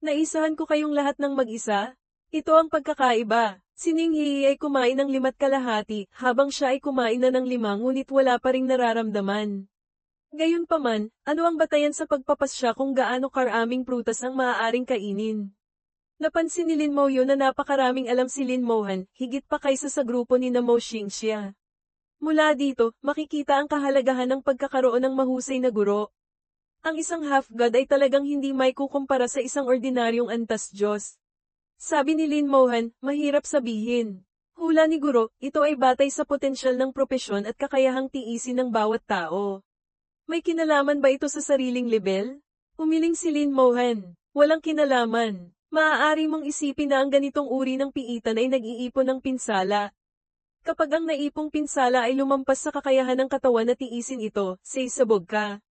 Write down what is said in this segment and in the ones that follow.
Naisahan ko kayong lahat ng mag-isa? Ito ang pagkakaiba. Si Ning Hii ay kumain ng 5 kalahati, habang siya ay kumain na ng 5 ngunit wala pa ring nararamdaman. Gayunpaman, ano ang batayan sa pagpapasya kung gaano karaming prutas ang maaaring kainin? Napansin ni Lin Moyo na napakaraming alam si Lin Mohan, higit pa kaysa sa grupo ni na Mo Xingxia. Mula dito, makikita ang kahalagahan ng pagkakaroon ng mahusay na guro. Ang isang half-god ay talagang hindi may kukumpara sa isang ordinaryong antas Diyos. Sabi ni Lin Mohan, mahirap sabihin. Hula ni guro, ito ay batay sa potensyal ng propesyon at kakayahang tiisin ng bawat tao. May kinalaman ba ito sa sariling level? Umiling si Lin Mohan. Walang kinalaman. Maaari mong isipin na ang ganitong uri ng piitan ay nag-iipon ng pinsala. Kapag ang naipong pinsala ay lumampas sa kakayahan ng katawan na tiisin ito, sabog ka.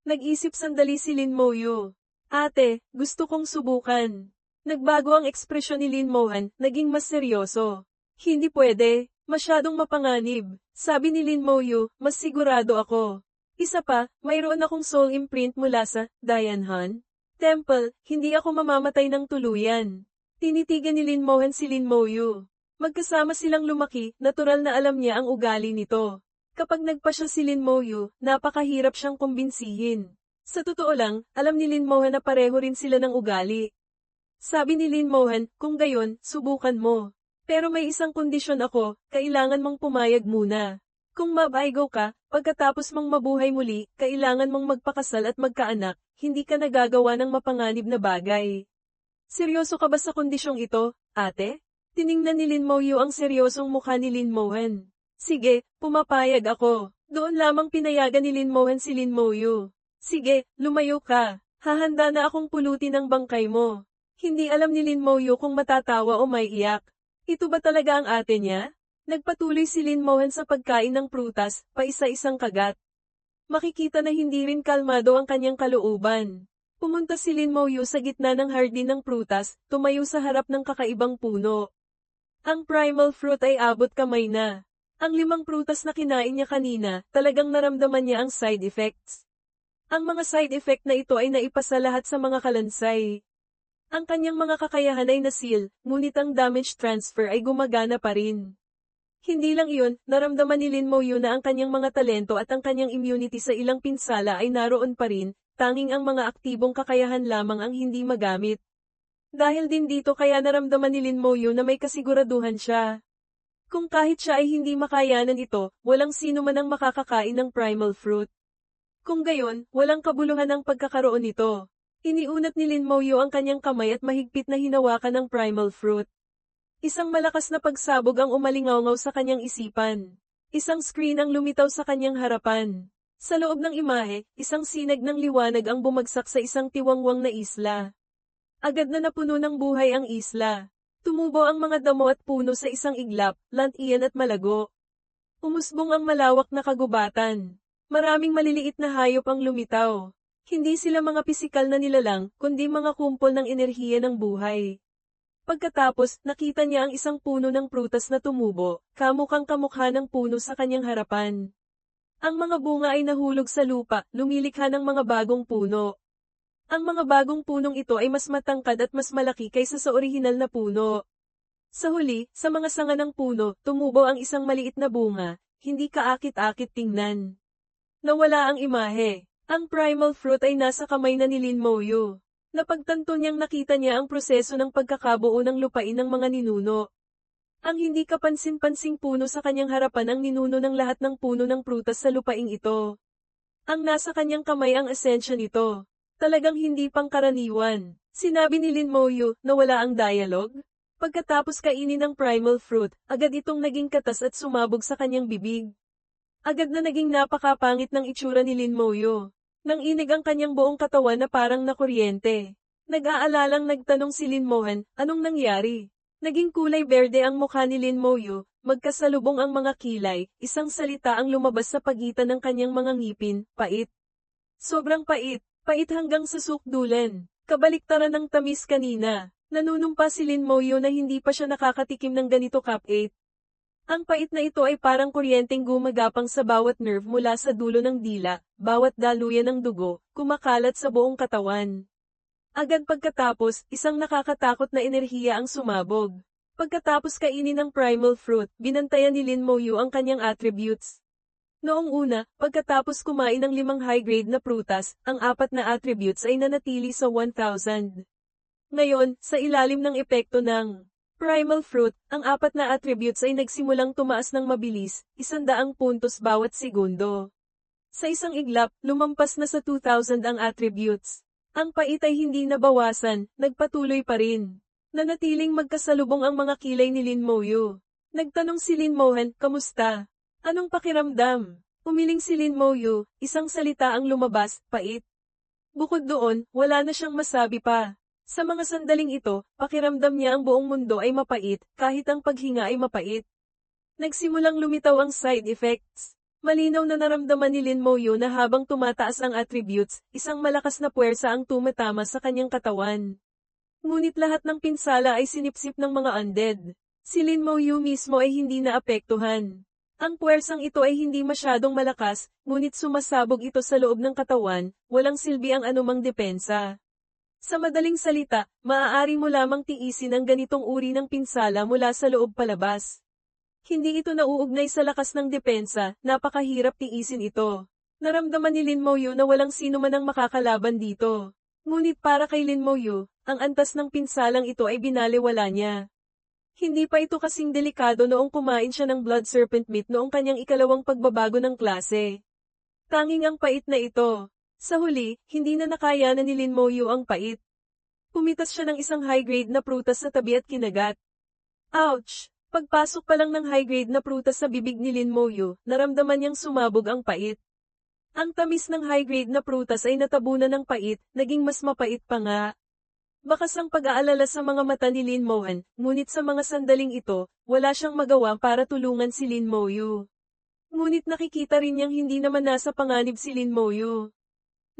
Nag-isip sandali si Lin Moyo. Ate, gusto kong subukan. Nagbago ang ekspresyon ni Lin Mohan, naging mas seryoso. Hindi pwede, masyadong mapanganib. Sabi ni Lin Moyo, mas sigurado ako. Isa pa, mayroon akong soul imprint mula sa Dayanhan Temple, hindi ako mamamatay ng tuluyan. Tinitigan ni Lin Mohan si Lin Moyo. Magkasama silang lumaki, natural na alam niya ang ugali nito. Kapag nagpa siya si Lin Moyo, napakahirap siyang kumbinsihin. Sa totoo lang, alam ni Lin Mohan na pareho rin sila ng ugali. Sabi ni Lin Mohan, kung gayon, subukan mo. Pero may isang kondisyon ako, kailangan mong pumayag muna. Kung mabaigaw ka, pagkatapos mong mabuhay muli, kailangan mong magpakasal at magkaanak, hindi ka nagagawa ng mapanganib na bagay. Seryoso ka ba sa kondisyong ito, ate? Tiningnan ni Lin Moyo ang seryosong mukha ni Lin Mohan. Sige, pumapayag ako. Doon lamang pinayagan ni Lin Mohan si Lin Moyo. Sige, lumayo ka. Hahanda na akong pulutin ang bangkay mo. Hindi alam ni Lin Moyo kung matatawa o may iyak. Ito ba talaga ang ate niya? Nagpatuloy si Lin Mohan sa pagkain ng prutas, paisa-isang kagat. Makikita na hindi rin kalmado ang kanyang kalooban. Pumunta si Lin Moyo sa gitna ng hardin ng prutas, tumayo sa harap ng kakaibang puno. Ang primal fruit ay abot kamay na. Ang 5 prutas na kinain niya kanina, talagang naramdaman niya ang side effects. Ang mga side effect na ito ay naipasa lahat sa mga kalansay. Ang kanyang mga kakayahan ay nasil, ngunit ang damage transfer ay gumagana pa rin. Hindi lang iyon, naramdaman ni Lin Moyo na ang kanyang mga talento at ang kanyang immunity sa ilang pinsala ay naroon pa rin, tanging ang mga aktibong kakayahan lamang ang hindi magamit. Dahil din dito kaya naramdaman ni Lin Moyo na may kasiguraduhan siya. Kung kahit siya ay hindi makayanan ito, walang sino man ang makakakain ng primal fruit. Kung gayon, walang kabuluhan ang pagkakaroon nito. Iniunat ni Lin Moyo ang kanyang kamay at mahigpit na hinawakan ng primal fruit. Isang malakas na pagsabog ang umalingawngaw sa kanyang isipan. Isang screen ang lumitaw sa kanyang harapan. Sa loob ng imahe, isang sinag ng liwanag ang bumagsak sa isang tiwangwang na isla. Agad na napuno ng buhay ang isla. Tumubo ang mga damo at puno sa isang iglap, lantian at malago. Umusbong ang malawak na kagubatan. Maraming maliliit na hayop ang lumitaw. Hindi sila mga pisikal na nilalang, kundi mga kumpol ng enerhiya ng buhay. Pagkatapos, nakita niya ang isang puno ng prutas na tumubo, kamukhang kamukha ng puno sa kanyang harapan. Ang mga bunga ay nahulog sa lupa, lumilikha ng mga bagong puno. Ang mga bagong punong ito ay mas matangkad at mas malaki kaysa sa orihinal na puno. Sa huli, sa mga sanga ng puno, tumubo ang isang maliit na bunga, hindi kaakit-akit tingnan. Nawala ang imahe. Ang primal fruit ay nasa kamay na ni Lin Moyo. Napagtanto niyang nakita niya ang proseso ng pagkakabuo ng lupain ng mga ninuno. Ang hindi kapansin-pansing puno sa kanyang harapan ang ninuno ng lahat ng puno ng prutas sa lupaing ito. Ang nasa kanyang kamay ang esensya nito. Talagang hindi pangkaraniwan. Sinabi ni Lin Moyo na wala ang dialogue. Pagkatapos kainin ng primal fruit, agad itong naging katas at sumabog sa kanyang bibig. Agad na naging napakapangit ng itsura ni Lin Moyo. Nang inig ang kanyang buong katawan na parang nakuryente. Nag-aalalang nagtanong si Lin Mohan, anong nangyari? Naging kulay berde ang mukha ni Lin Moyo, magkasalubong ang mga kilay, isang salita ang lumabas sa pagitan ng kanyang mga ngipin, pait. Sobrang pait. Pait hanggang sa sukdulan. Kabaliktaran ng tamis kanina. Nanunumpa si Lin Moyo na hindi pa siya nakakatikim ng ganito Cap-8. Ang pait na ito ay parang kuryenteng gumagapang sa bawat nerve mula sa dulo ng dila, bawat daluyan ng dugo, kumakalat sa buong katawan. Agad pagkatapos, isang nakakatakot na enerhiya ang sumabog. Pagkatapos kainin ng primal fruit, binantayan ni Lin Moyu ang kanyang attributes. Noong una, pagkatapos kumain ng 5 high-grade na prutas, ang 4 na attributes ay nanatili sa 1,000. Ngayon, sa ilalim ng epekto ng primal fruit, ang 4 na attributes ay nagsimulang tumaas ng mabilis, 100 puntos bawat segundo. Sa isang iglap, lumampas na sa 2,000 ang attributes. Ang pait ay hindi nabawasan, nagpatuloy pa rin. Nanatiling magkasalubong ang mga kilay ni Lin Moyu. Nagtanong si Lin Mohan, kamusta? Anong pakiramdam? Umiling si Lin Moyu, isang salita ang lumabas, pait. Bukod doon, wala na siyang masabi pa. Sa mga sandaling ito, pakiramdam niya ang buong mundo ay mapait, kahit ang paghinga ay mapait. Nagsimulang lumitaw ang side effects. Malinaw na naramdaman ni Lin Moyu na habang tumataas ang attributes, isang malakas na puwersa ang tumatama sa kanyang katawan. Ngunit lahat ng pinsala ay sinipsip ng mga undead. Si Lin Moyu mismo ay hindi naapektuhan. Ang puwersang ito ay hindi masyadong malakas, ngunit sumasabog ito sa loob ng katawan, walang silbi ang anumang depensa. Sa madaling salita, maaari mo lamang tiisin ang ganitong uri ng pinsala mula sa loob palabas. Hindi ito nauugnay sa lakas ng depensa, napakahirap tiisin ito. Naramdaman ni Lin Moyu na walang sino man ang makakalaban dito. Ngunit para kay Lin Moyu, ang antas ng pinsalang ito ay binaliwala niya. Hindi pa ito kasing delikado noong kumain siya ng blood serpent meat noong kanyang ikalawang pagbabago ng klase. Tanging ang pait na ito. Sa huli, hindi na nakayanan ni Lin Moyu ang pait. Pumitas siya ng isang high-grade na prutas sa tabi at kinagat. Ouch! Pagpasok pa lang ng high-grade na prutas sa bibig ni Lin Moyu, naramdaman niyang sumabog ang pait. Ang tamis ng high-grade na prutas ay natabunan ng pait, naging mas mapait pa nga. Bakas ang pag-aalala sa mga mata ni Lin Mohan, ngunit sa mga sandaling ito, wala siyang magawa para tulungan si Lin Moyu. Ngunit nakikita rin niyang hindi naman nasa panganib si Lin Moyu.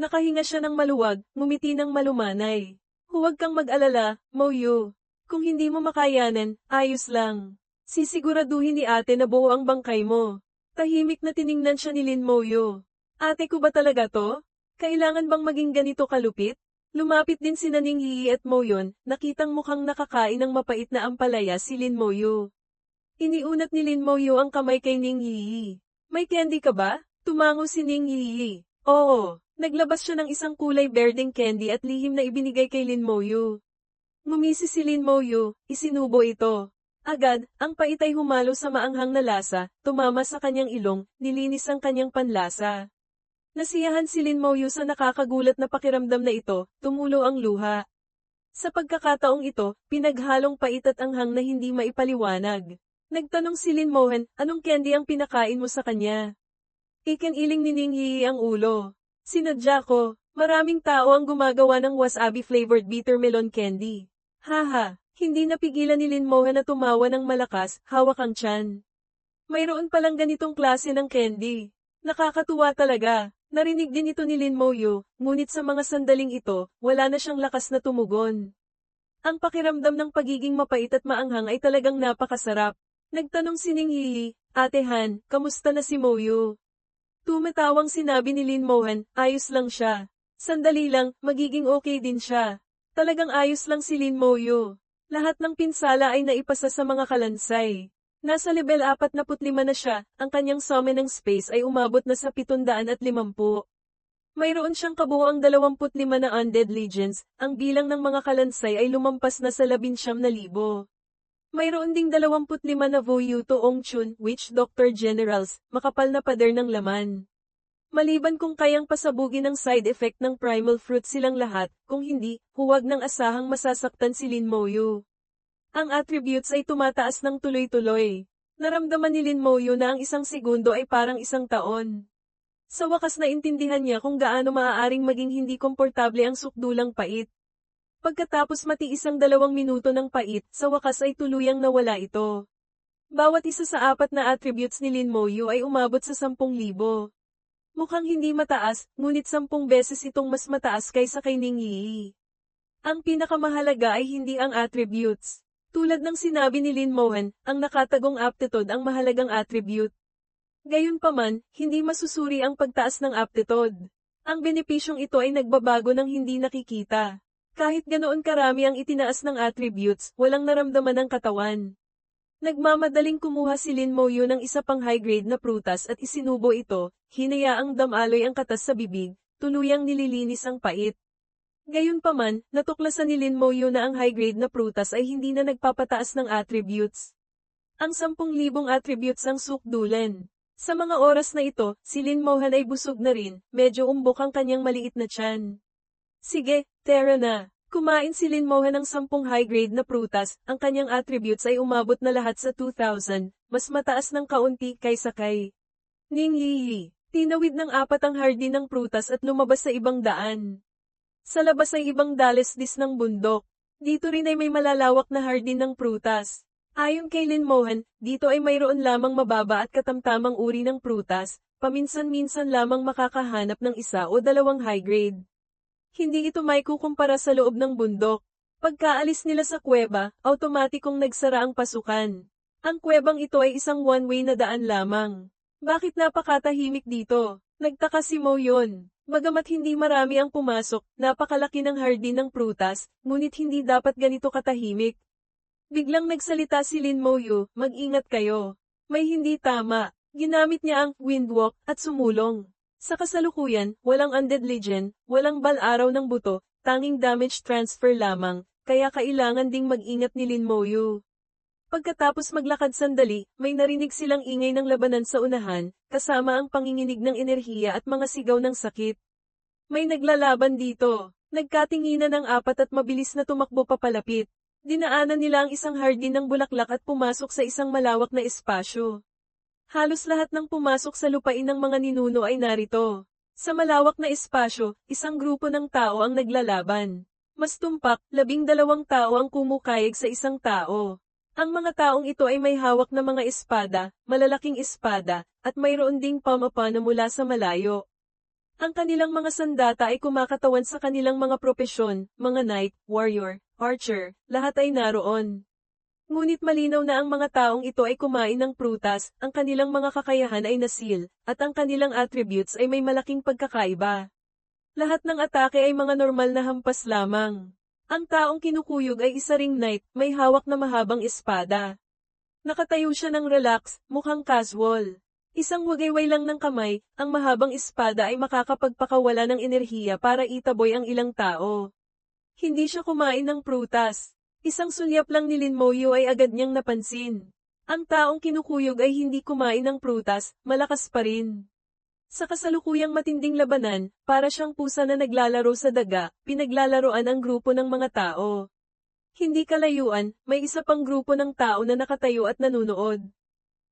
Nakahinga siya ng maluwag, ngumiti ng malumanay. Huwag kang mag-alala, Moyu. Kung hindi mo makayanan, ayos lang. Sisiguraduhin ni ate na buo ang bangkay mo. Tahimik na tiningnan siya ni Lin Moyu. Ate ko ba talaga to? Kailangan bang maging ganito kalupit? Lumapit din si Naning Yi at Moyon, nakitang mukhang nakakain ng mapait na ampalaya si Lin Moyu. Iniunat ni Lin Moyu ang kamay kay Ning Yi. May candy ka ba? Tumango si Ning Yi. Oo. Naglabas siya ng isang kulay berdeng candy at lihim na ibinigay kay Lin Moyu. Ngumisi si Lin Moyu, isinubo ito. Agad, ang pait ay humalo sa maanghang na lasa, tumama sa kanyang ilong, nilinis ang kanyang panlasa. Nasiyahan si Lin Moyu sa nakakagulat na pakiramdam na ito, tumulo ang luha. Sa pagkakataong ito, pinaghalong pait at anghang na hindi maipaliwanag. Nagtanong si Lin Mohan, anong candy ang pinakain mo sa kanya? Ikiniling ni Ning Yi ang ulo. Sinadya ko, maraming tao ang gumagawa ng wasabi-flavored bitter melon candy. Haha, hindi napigilan ni Lin Mohan na tumawa ng malakas, hawak ang tiyan. Mayroon palang ganitong klase ng candy. Nakakatuwa talaga. Narinig din ito ni Lin Moyu, ngunit sa mga sandaling ito, wala na siyang lakas na tumugon. Ang pakiramdam ng pagiging mapait at maanghang ay talagang napakasarap. Nagtanong si Ning Yi, Ate Han, kamusta na si Moyu? Tumatawang sinabi ni Lin Mohan, ayos lang siya. Sandali lang, magiging okay din siya. Talagang ayos lang si Lin Moyu. Lahat ng pinsala ay naipasa sa mga kalansay. Nasa level 45 na siya, ang kanyang summoning space ay umabot na sa 750. Mayroon siyang kabuoang 25 na undead legions, ang bilang ng mga kalansay ay lumampas na sa 19,000. Mayroon ding 25 na Voyu Toong Chun, Witch Doctor Generals, makapal na pader ng laman. Maliban kung kayang pasabugin ang side effect ng primal fruit silang lahat, kung hindi, huwag nang asahang masasaktan si Lin Moyu. Ang attributes ay tumataas ng tuloy-tuloy. Naramdaman ni Lin Moyu na ang isang segundo ay parang isang taon. Sa wakas naintindihan niya kung gaano maaaring maging hindi komportable ang sukdulang pait. Pagkatapos matiis ang 2 minuto ng pait, sa wakas ay tuluyang nawala ito. Bawat isa sa 4 na attributes ni Lin Moyu ay umabot sa 10,000. Mukhang hindi mataas, ngunit 10 beses itong mas mataas kaysa kay Ning Yi. Ang pinakamahalaga ay hindi ang attributes. Tulad ng sinabi ni Lin Mohan, ang nakatagong aptitude ang mahalagang attribute. Gayunpaman, hindi masusuri ang pagtaas ng aptitude. Ang benepisyong ito ay nagbabago ng hindi nakikita. Kahit ganoon karami ang itinaas ng attributes, walang naramdaman ng katawan. Nagmamadaling kumuha si Lin Moyu ng isa pang high-grade na prutas at isinubo ito, hinayaang damaloy ang katas sa bibig, tuluyang nililinis ang pait. Gayunpaman, natuklasan ni Lin Moyu na ang high-grade na prutas ay hindi na nagpapataas ng attributes. Ang 10,000 attributes ang sukdulan. Sa mga oras na ito, si Lin Mohan ay busog na rin, medyo umbok ang kanyang maliit na tiyan. Sige, tara na. Kumain si Lin Mohan ng 10 high-grade na prutas, ang kanyang attributes ay umabot na lahat sa 2,000, mas mataas ng kaunti kaysa kay Ning Yi. Tinawid ng 4 ang hardin ng prutas at lumabas sa ibang daan. Sa labas ay ibang dalesdis ng bundok. Dito rin ay may malalawak na hardin ng prutas. Ayon kay Lin Mohan, dito ay mayroon lamang mababa at katamtamang uri ng prutas, paminsan-minsan lamang makakahanap ng isa o dalawang high-grade. Hindi ito may kukumpara sa loob ng bundok. Pagkaalis nila sa kuweba, automatikong nagsara ang pasukan. Ang kuwebang ito ay isang one-way na daan lamang. Bakit napakatahimik dito? Nagtaka si Mo yun. Bagamat hindi marami ang pumasok, napakalaki ng hardin ng prutas, ngunit hindi dapat ganito katahimik. Biglang nagsalita si Lin Moyu, mag-ingat kayo. May hindi tama. Ginamit niya ang windwalk at sumulong. Sa kasalukuyan, walang undead legion, walang bal-araw ng buto, tanging damage transfer lamang, kaya kailangan ding mag-ingat ni Lin Moyu. Pagkatapos maglakad sandali, may narinig silang ingay ng labanan sa unahan, kasama ang panginginig ng enerhiya at mga sigaw ng sakit. May naglalaban dito. Nagkatinginan ng 4 at mabilis na tumakbo papalapit. Dinaanan nila ang isang hardin ng bulaklak at pumasok sa isang malawak na espasyo. Halos lahat ng pumasok sa lupain ng mga ninuno ay narito. Sa malawak na espasyo, isang grupo ng tao ang naglalaban. Mas tumpak, 12 tao ang kumukayig sa isang tao. Ang mga taong ito ay may hawak na mga espada, malalaking espada, at mayroon ding pamapana mula sa malayo. Ang kanilang mga sandata ay kumakatawan sa kanilang mga propesyon, mga knight, warrior, archer, lahat ay naroon. Ngunit malinaw na ang mga taong ito ay kumain ng prutas, ang kanilang mga kakayahan ay nasil, at ang kanilang attributes ay may malaking pagkakaiba. Lahat ng atake ay mga normal na hampas lamang. Ang taong kinukuyog ay isa ring knight, may hawak na mahabang espada. Nakatayo siya ng relax, mukhang casual. Isang wagayway lang ng kamay, ang mahabang espada ay makakapagpakawala ng enerhiya para itaboy ang ilang tao. Hindi siya kumain ng prutas. Isang sulyap lang ni Lin Moyu ay agad niyang napansin. Ang taong kinukuyog ay hindi kumain ng prutas, malakas pa rin. Sa kasalukuyang matinding labanan, para siyang pusa na naglalaro sa daga, pinaglalaroan ang grupo ng mga tao. Hindi kalayuan, may isa pang grupo ng tao na nakatayo at nanunood.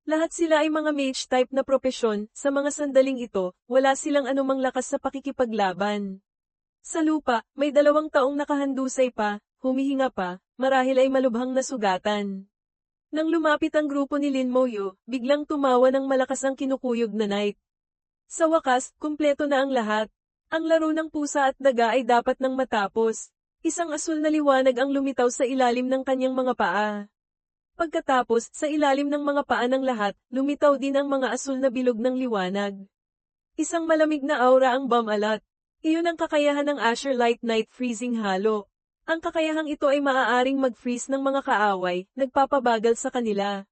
Lahat sila ay mga mage type na propesyon, sa mga sandaling ito, wala silang anumang lakas sa pakikipaglaban. Sa lupa, may 2 taong nakahandusay pa, humihinga pa, marahil ay malubhang nasugatan. Nang lumapit ang grupo ni Lin Moyu, biglang tumawa ng malakas ang kinukuyog na knight. Sa wakas, kumpleto na ang lahat. Ang laro ng pusa at daga ay dapat nang matapos. Isang asul na liwanag ang lumitaw sa ilalim ng kanyang mga paa. Pagkatapos, sa ilalim ng mga paa ng lahat, lumitaw din ang mga asul na bilog ng liwanag. Isang malamig na aura ang bumalat. Iyon ang kakayahan ng Asher Light Knight Freezing Halo. Ang kakayahang ito ay maaaring mag-freeze ng mga kaaway, nagpapabagal sa kanila.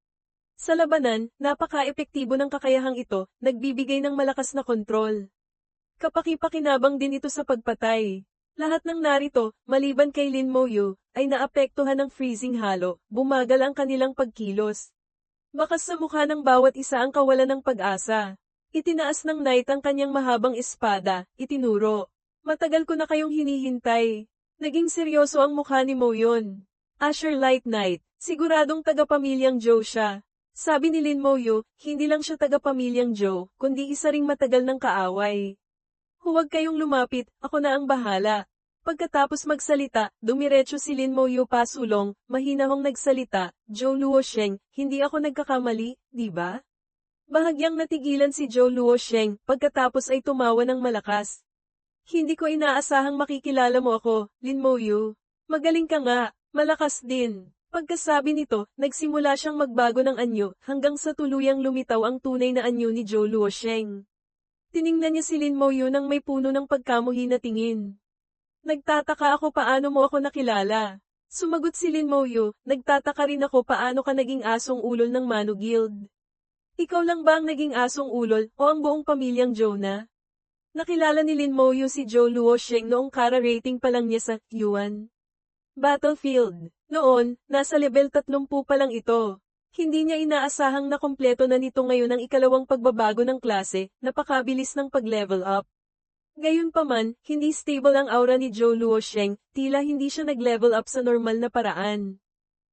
Sa labanan, napaka-epektibo ng kakayahang ito, nagbibigay ng malakas na kontrol. Kapaki-pakinabang din ito sa pagpatay. Lahat ng narito, maliban kay Lin Moyu, ay naapektuhan ng freezing halo, bumagal ang kanilang pagkilos. Bakas sa mukha ng bawat isa ang kawalan ng pag-asa. Itinaas ng knight ang kanyang mahabang espada, itinuro. Matagal ko na kayong hinihintay. Naging seryoso ang mukha ni Mo yun. Asher Light Knight, siguradong taga-pamilyang Joe siya. Sabi ni Lin Moyu, hindi lang siya taga-pamilyang Joe, kundi isa ring matagal ng kaaway. Huwag kayong lumapit, ako na ang bahala. Pagkatapos magsalita, dumiretso si Lin Moyu pasulong, mahinahong nagsalita, Zhou Luosheng, hindi ako nagkakamali, di ba? Bahagyang natigilan si Zhou Luosheng, pagkatapos ay tumawa ng malakas. Hindi ko inaasahang makikilala mo ako, Lin Moyu. Magaling ka nga, malakas din. Pagkasabi nito, nagsimula siyang magbago ng anyo, hanggang sa tuluyang lumitaw ang tunay na anyo ni Zhou Luosheng. Tiningnan niya si Lin Moyu nang may puno ng pagkamuhi na tingin. Nagtataka ako paano mo ako nakilala. Sumagot si Lin Moyu, nagtataka rin ako paano ka naging asong ulol ng Mano Guild. Ikaw lang ba ang naging asong ulol o ang buong pamilyang Jonah? Nakilala ni Lin Moyu si Zhou Luosheng noong kara-rating pa lang niya sa Yuan Battlefield. Noon, nasa level 30 pa lang ito. Hindi niya inaasahang na kompleto na nito ngayon ang ikalawang pagbabago ng klase, napakabilis ng pag-level up. Gayunpaman, hindi stable ang aura ni Zhou Luosheng, tila hindi siya nag-level up sa normal na paraan.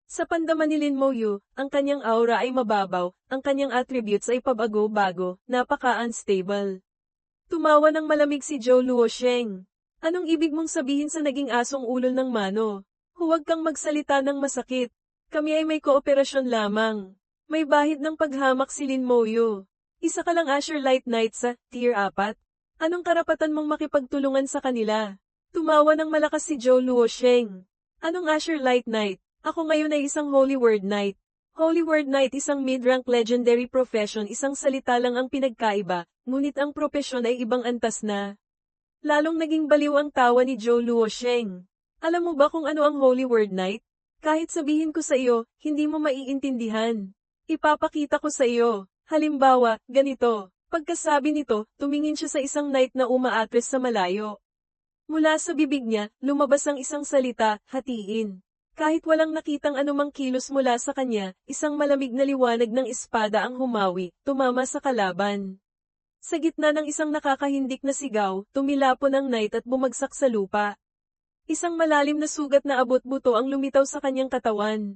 Sa pandaman ni Lin Moyu, ang kanyang aura ay mababaw, ang kanyang attributes ay pabago-bago, napaka-unstable. Tumawa ng malamig si Zhou Luosheng. Anong ibig mong sabihin sa naging asong ulol ng Mano? Huwag kang magsalita ng masakit. Kami ay may kooperasyon lamang. May bahid ng paghamak si Lin Moyu. Isa ka lang Azure Light Knight sa Tier 4. Anong karapatan mong makipagtulungan sa kanila? Tumawa ng malakas si Zhou Luosheng. Anong Azure Light Knight? Ako ngayon ay isang Holy Word Knight. Holy Word Knight isang mid-rank legendary profession, isang salita lang ang pinagkaiba, ngunit ang propesyon ay ibang antas na. Lalong naging baliw ang tawa ni Zhou Luosheng. Alam mo ba kung ano ang Holy Word Knight? Kahit sabihin ko sa iyo, hindi mo maiintindihan. Ipapakita ko sa iyo. Halimbawa, ganito. Pagkasabi nito, tumingin siya sa isang knight na umaatres sa malayo. Mula sa bibig niya, lumabas ang isang salita, hatiin. Kahit walang nakitang anumang kilos mula sa kanya, isang malamig na liwanag ng espada ang humawi, tumama sa kalaban. Sa gitna ng isang nakakahindik na sigaw, tumilapon ang knight at bumagsak sa lupa. Isang malalim na sugat na abot-buto ang lumitaw sa kanyang katawan.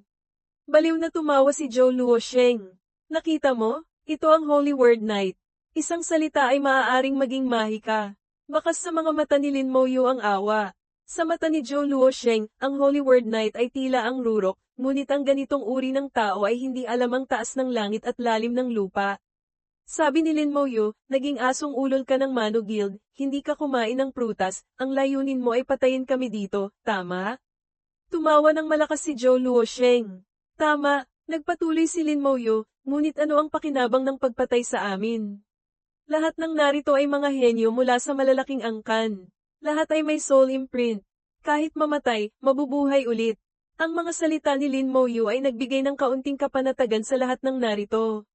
Baliw na tumawa si Zhou Luosheng. Nakita mo? Ito ang Holy Word Knight. Isang salita ay maaaring maging mahika. Bakas sa mga mata ni Lin Moyu ang awa. Sa mata ni Zhou Luosheng, ang Holy Word Knight ay tila ang rurok, ngunit ang ganitong uri ng tao ay hindi alam ang taas ng langit at lalim ng lupa. Sabi ni Lin Moyu, naging asong ulol ka ng Mano Guild, hindi ka kumain ng prutas, ang layunin mo ay patayin kami dito, tama? Tumawa ng malakas si Zhou Luosheng. Tama, nagpatuloy si Lin Moyu, ngunit ano ang pakinabang ng pagpatay sa amin? Lahat ng narito ay mga henyo mula sa malalaking angkan. Lahat ay may soul imprint. Kahit mamatay, mabubuhay ulit. Ang mga salita ni Lin Moyu ay nagbigay ng kaunting kapanatagan sa lahat ng narito.